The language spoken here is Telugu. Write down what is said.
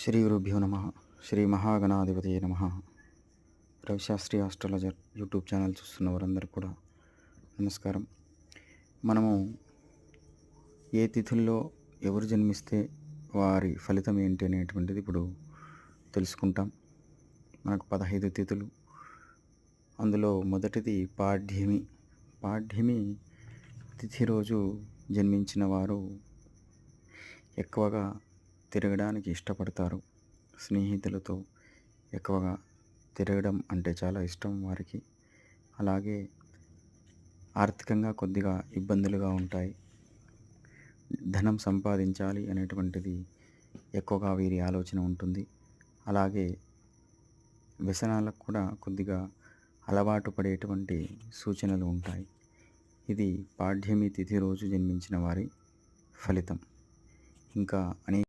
శ్రీ గురుభ్యో నమ. శ్రీ మహాగణాధిపతయే నమ. రవిశాస్త్రి ఆస్ట్రాలజర్ యూట్యూబ్ ఛానల్ చూస్తున్న వారందరూ కూడా నమస్కారం. మనము ఏ తిథుల్లో ఎవరు జన్మిస్తే వారి ఫలితం ఏంటి అనేటువంటిది ఇప్పుడు తెలుసుకుంటాం. మనకు 15 తిథులు. అందులో మొదటిది పాడ్యమి. పాడ్యమి తిథి రోజు జన్మించిన వారు ఎక్కువగా తిరగడానికి ఇష్టపడతారు. స్నేహితులతో ఎక్కువగా తిరగడం అంటే చాలా ఇష్టం వారికి. అలాగే ఆర్థికంగా కొద్దిగా ఇబ్బందులుగా ఉంటాయి. ధనం సంపాదించాలి అనేటువంటిది ఎక్కువగా వీరి ఆలోచన ఉంటుంది. అలాగే వ్యసనాలకు కూడా కొద్దిగా అలవాటు పడేటువంటి సూచనలు ఉంటాయి. ఇది పాడ్యమి తిథి రోజు జన్మించిన వారి ఫలితం. ఇంకా అనేక